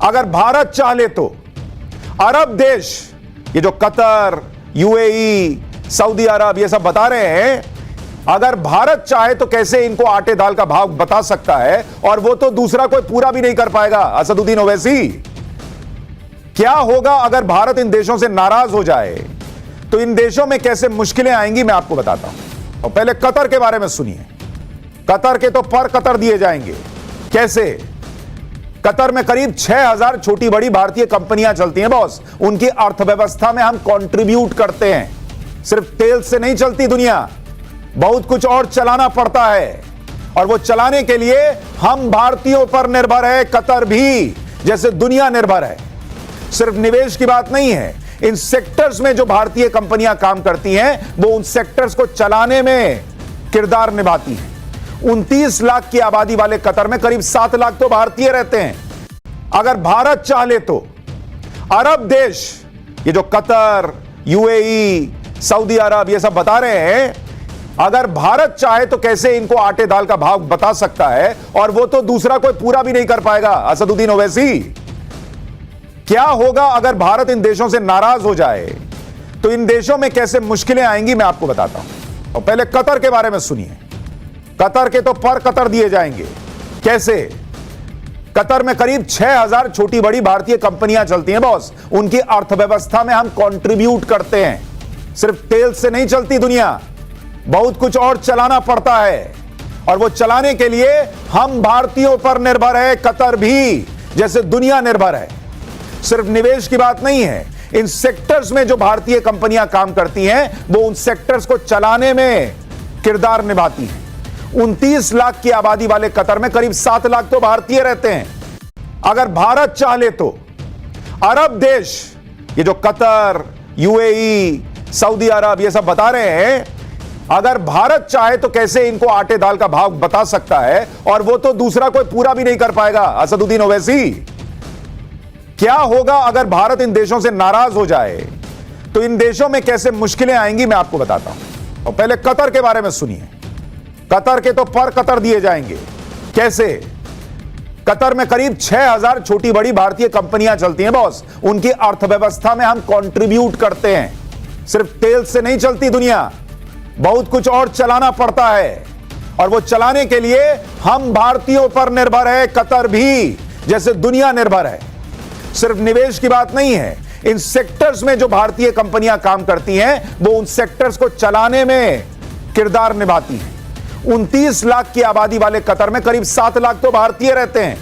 अगर भारत चाहे तो अरब देश, ये जो कतर, यूएई, सऊदी अरब ये सब बता रहे हैं, अगर भारत चाहे तो कैसे इनको आटे दाल का भाव बता सकता है, और वो तो दूसरा कोई पूरा भी नहीं कर पाएगा। असदुद्दीन ओवैसी, क्या होगा अगर भारत इन देशों से नाराज हो जाए तो इन देशों में कैसे मुश्किलें आएंगी, मैं आपको बताता हूं। और पहले कतर के बारे में सुनिए। कतर के तो पर कतर दिए जाएंगे। कैसे? कतर में करीब 6000 छोटी बड़ी भारतीय कंपनियां चलती हैं बॉस। उनकी अर्थव्यवस्था में हम कंट्रीब्यूट करते हैं। सिर्फ तेल से नहीं चलती दुनिया, बहुत कुछ और चलाना पड़ता है, और वो चलाने के लिए हम भारतीयों पर निर्भर है। कतर भी जैसे दुनिया निर्भर है। सिर्फ निवेश की बात नहीं है, इन सेक्टर्स में जो भारतीय कंपनियां काम करती हैं वो उन सेक्टर्स को चलाने में किरदार निभाती हैं। 29 लाख की आबादी वाले कतर में करीब 7 लाख तो भारतीय रहते हैं। अगर भारत चाहे तो अरब देश, ये जो कतर, यूएई, सऊदी अरब ये सब बता रहे हैं, अगर भारत चाहे तो कैसे इनको आटे दाल का भाव बता सकता है, और वो तो दूसरा कोई पूरा भी नहीं कर पाएगा। असदुद्दीन ओवैसी, क्या होगा अगर भारत इन देशों से नाराज हो जाए तो इन देशों में कैसे मुश्किलें आएंगी, मैं आपको बताता हूं। और पहले कतर के बारे में सुनिए। कतर के तो पर कतर दिए जाएंगे। कैसे? कतर में करीब 6000 छोटी बड़ी भारतीय कंपनियां चलती हैं बॉस। उनकी अर्थव्यवस्था में हम कंट्रीब्यूट करते हैं। सिर्फ तेल से नहीं चलती दुनिया, बहुत कुछ और चलाना पड़ता है, और वो चलाने के लिए हम भारतीयों पर निर्भर है। कतर भी जैसे दुनिया निर्भर है। सिर्फ निवेश की बात नहीं है, इन सेक्टर्स में जो भारतीय कंपनियां काम करती हैं वो उन सेक्टर्स को चलाने में किरदार निभाती हैं। 29 लाख की आबादी वाले कतर में करीब 7 लाख तो भारतीय रहते हैं। अगर भारत चाहे तो अरब देश, ये जो कतर, यूएई, सऊदी अरब ये सब बता रहे हैं, अगर भारत चाहे तो कैसे इनको आटे दाल का भाव बता सकता है, और वो तो दूसरा कोई पूरा भी नहीं कर पाएगा। असदुद्दीन ओवैसी, क्या होगा अगर भारत इन देशों से नाराज हो जाए तो इन देशों में कैसे मुश्किलें आएंगी, मैं आपको बताता हूं। और पहले कतर के बारे में सुनिए। कतर के तो पर कतर दिए जाएंगे। कैसे? कतर में करीब 6000 छोटी बड़ी भारतीय कंपनियां चलती हैं बॉस। उनकी अर्थव्यवस्था में हम कंट्रीब्यूट करते हैं। सिर्फ तेल से नहीं चलती दुनिया, बहुत कुछ और चलाना पड़ता है, और वो चलाने के लिए हम भारतीयों पर निर्भर है। कतर भी जैसे दुनिया निर्भर है। सिर्फ निवेश की बात नहीं है, इन सेक्टर्स में जो भारतीय कंपनियां काम करती हैं वो उन सेक्टर्स को चलाने में किरदार निभाती हैं। 29 लाख की आबादी वाले कतर में करीब 7 लाख तो भारतीय रहते हैं।